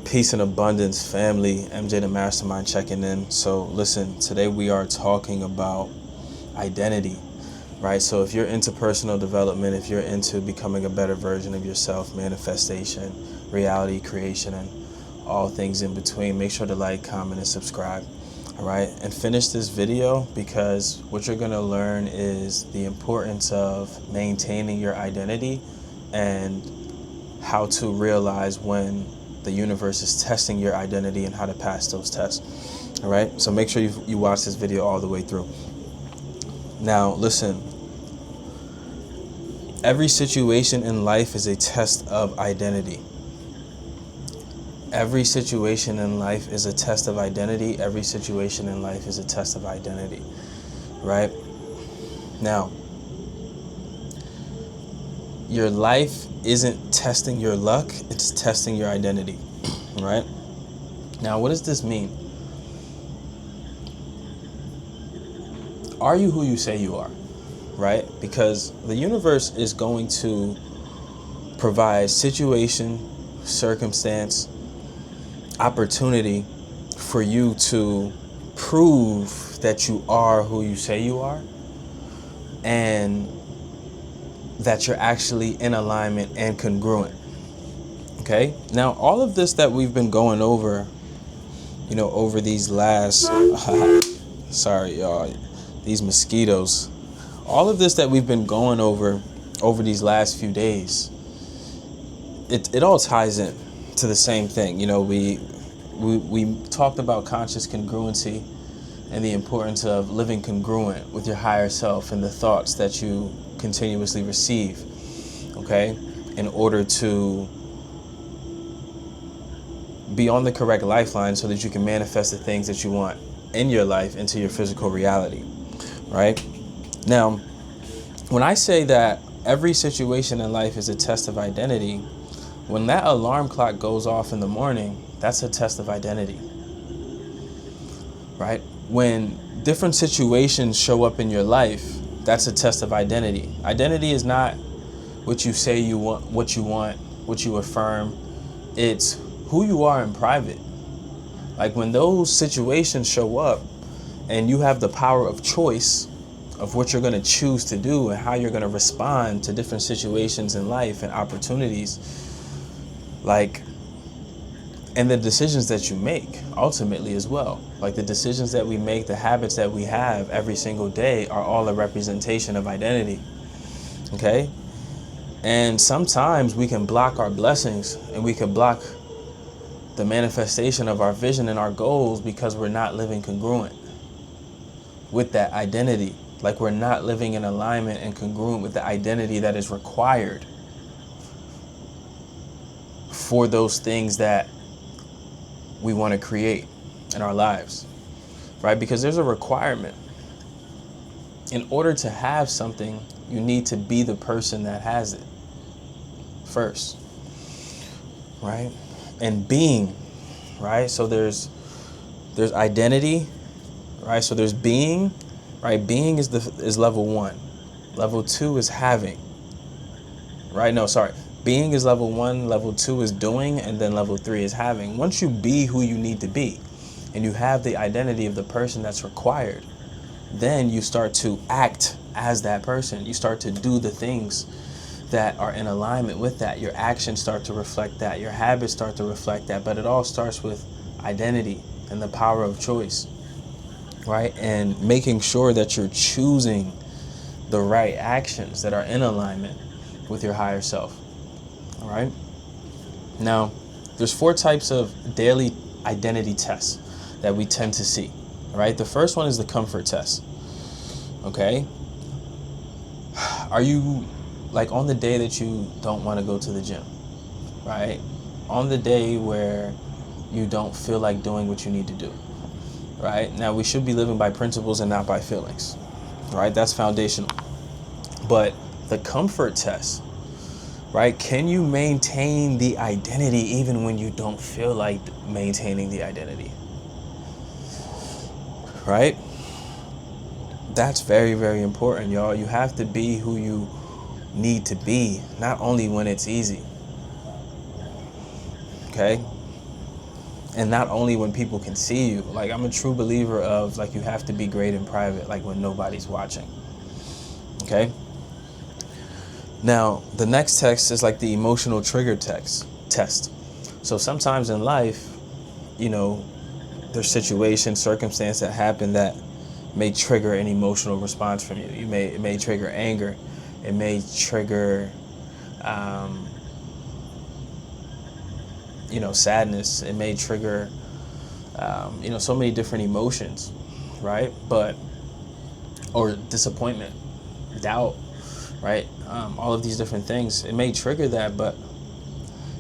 Peace and abundance, family. MJ the Mastermind checking in. So listen, today we are talking about identity, right? So if you're into personal development, if you're into becoming a better version of yourself, manifestation, reality creation, and all things in between, make sure to like, comment, and subscribe. All right, and finish this video, because what you're going to learn is the importance of maintaining your identity and how to realize when the universe is testing your identity and how to pass those tests. All right, so make sure you watch this video all the way through. Now listen, every situation in life is a test of identity. Every situation in life is a test of identity. Every situation in life is a test of identity, right? Now, your life isn't testing your luck, it's testing your identity, right? Now, what does this mean? Are you who you say you are, right? Because the universe is going to provide situation, circumstance, opportunity for you to prove that you are who you say you are, and that you're actually in alignment and congruent. Okay, now all of this that we've been going over, over these last sorry y'all, these mosquitoes, all of this that we've been going over these last few days, it all ties in to the same thing. We talked about conscious congruency and the importance of living congruent with your higher self and the thoughts that you continuously receive, okay, in order to be on the correct lifeline so that you can manifest the things that you want in your life into your physical reality, right? Now, when I say that every situation in life is a test of identity, when that alarm clock goes off in the morning, that's a test of identity, right? When different situations show up in your life, that's a test of identity. Identity is not what you say you want, what you affirm. It's who you are in private. Like when those situations show up and you have the power of choice of what you're going to choose to do and how you're going to respond to different situations in life and opportunities, and the decisions that you make ultimately as well. Like the decisions that we make, the habits that we have every single day are all a representation of identity, okay? And sometimes we can block our blessings and we can block the manifestation of our vision and our goals because we're not living congruent with that identity. Like we're not living in alignment and congruent with the identity that is required for those things that we want to create in our lives, right? Because there's a requirement. In order to have something, you need to be the person that has it first, right? And being, right? So there's identity, right? So there's being, right? Being is level 1. Level 2 is having, right? No, sorry. Being is level 1, level 2 is doing, and then level 3 is having. Once you be who you need to be, and you have the identity of the person that's required, then you start to act as that person. You start to do the things that are in alignment with that. Your actions start to reflect that. Your habits start to reflect that. But it all starts with identity and the power of choice, right? And making sure that you're choosing the right actions that are in alignment with your higher self. All right. Now, there's 4 types of daily identity tests that we tend to see. All right. The first one is the comfort test. Okay. Are you like on the day that you don't want to go to the gym, right? On the day where you don't feel like doing what you need to do, right? Now, we should be living by principles and not by feelings, right? That's foundational. But the comfort test, right? Can you maintain the identity even when you don't feel like maintaining the identity? Right? That's very, very important, y'all. You have to be who you need to be, not only when it's easy. Okay? And not only when people can see you. Like, I'm a true believer of, like, you have to be great in private, like when nobody's watching. Okay? Now, the next test is like the emotional trigger test. So sometimes in life, you know, there's situations, circumstances that happen that may trigger an emotional response from you. It may trigger anger. It may trigger, sadness. It may trigger, so many different emotions, right? Or disappointment, doubt, right? All of these different things. It may trigger that, but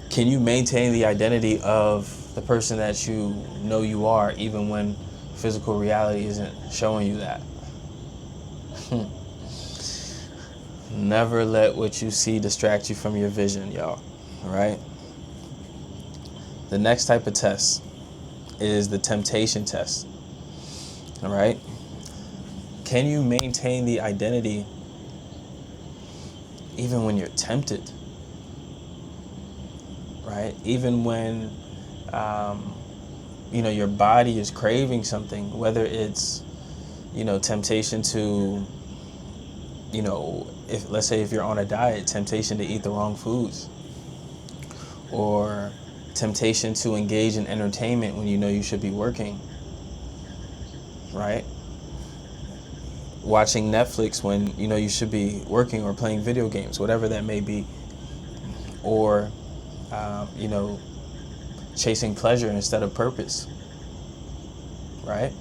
can you maintain the identity of the person that you know you are, even when physical reality isn't showing you that? Never let what you see distract you from your vision, y'all. All right? The next type of test is the temptation test. All right? Can you maintain the identity even when you're tempted? Right? Even when, your body is craving something, whether it's, temptation to, let's say if you're on a diet, temptation to eat the wrong foods, or temptation to engage in entertainment when you know you should be working, right? Watching Netflix when you know you should be working, or playing video games, whatever that may be, or chasing pleasure instead of purpose, right?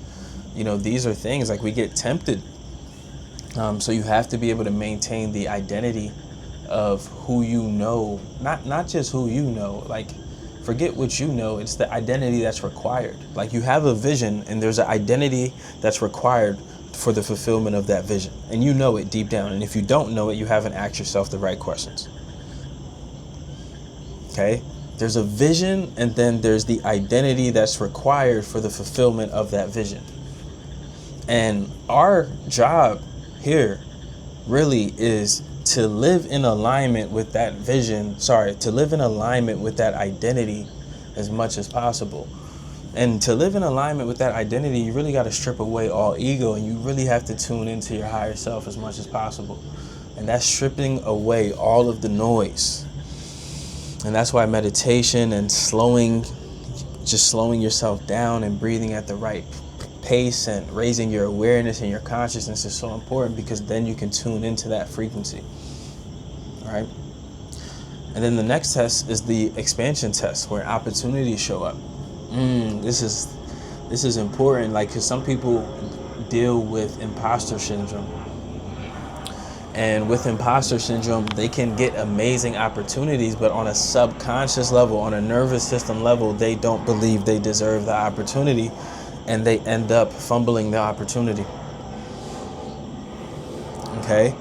These are things like we get tempted. So you have to be able to maintain the identity of who you know, not just who you know, like forget what you know, it's the identity that's required. Like you have a vision and there's an identity that's required for the fulfillment of that vision. And you know it deep down. And if you don't know it, you haven't asked yourself the right questions. Okay? There's a vision, and then there's the identity that's required for the fulfillment of that vision. And our job here really is to live in alignment with that vision, to live in alignment with that identity as much as possible. And to live in alignment with that identity, you really got to strip away all ego, and you really have to tune into your higher self as much as possible. And that's stripping away all of the noise. And that's why meditation and slowing yourself down and breathing at the right pace and raising your awareness and your consciousness is so important, because then you can tune into that frequency. All right. And then the next test is the expansion test, where opportunities show up. This is important, like, because some people deal with imposter syndrome. And with imposter syndrome, they can get amazing opportunities, but on a subconscious level, on a nervous system level, they don't believe they deserve the opportunity, and they end up fumbling the opportunity. Okay?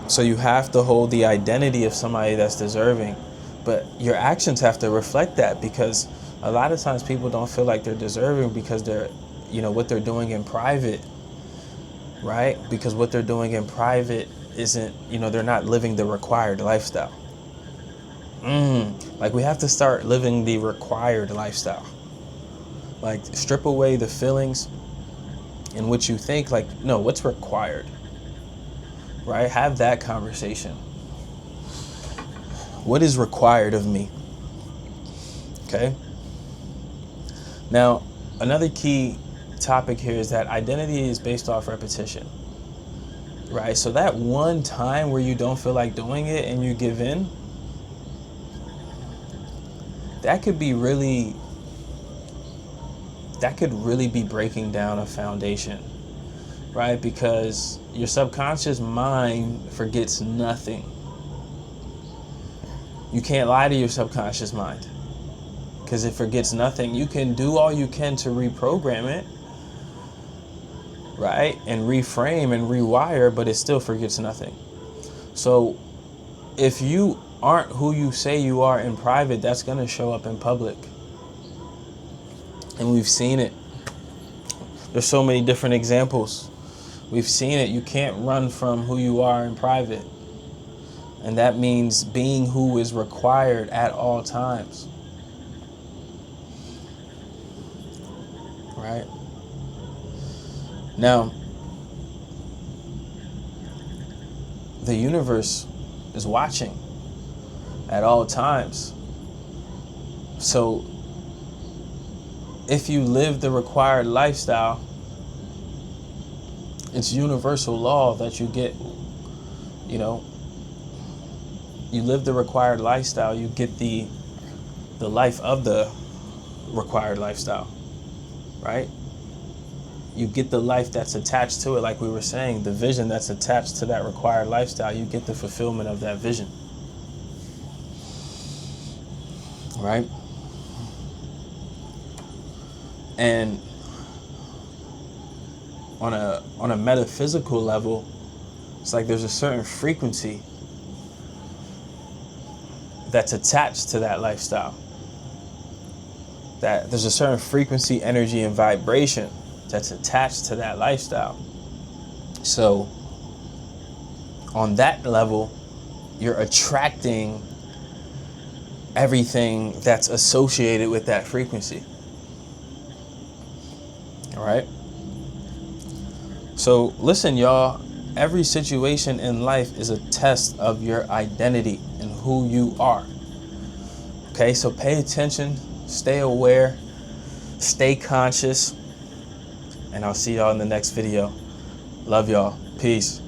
So you have to hold the identity of somebody that's deserving, but your actions have to reflect that, because a lot of times people don't feel like they're deserving because they're, what they're doing in private, right? Because what they're doing in private isn't, they're not living the required lifestyle. Like, we have to start living the required lifestyle. Like, strip away the feelings in which you think, like, no, what's required, right? Have that conversation. What is required of me? Okay. Now, another key topic here is that identity is based off repetition, right? So that one time where you don't feel like doing it and you give in, that could really be breaking down a foundation, right? Because your subconscious mind forgets nothing. You can't lie to your subconscious mind, because it forgets nothing. You can do all you can to reprogram it, right? And reframe and rewire, but it still forgets nothing. So if you aren't who you say you are in private, that's going to show up in public. And we've seen it. There's so many different examples. We've seen it. You can't run from who you are in private. And that means being who is required at all times. right? Now, the universe is watching at all times. So if you live the required lifestyle, it's universal law that you get, you know, you live the required lifestyle, you get the life of the required lifestyle, right? You get the life that's attached to it, like we were saying, the vision that's attached to that required lifestyle, you get the fulfillment of that vision, right? And on a metaphysical level, it's like there's a certain frequency that's attached to that lifestyle. That there's a certain frequency, energy, and vibration that's attached to that lifestyle. So on that level, you're attracting everything that's associated with that frequency. All right? So listen, y'all, every situation in life is a test of your identity and who you are. Okay, so pay attention, stay aware, stay conscious, and I'll see y'all in the next video. Love y'all. Peace.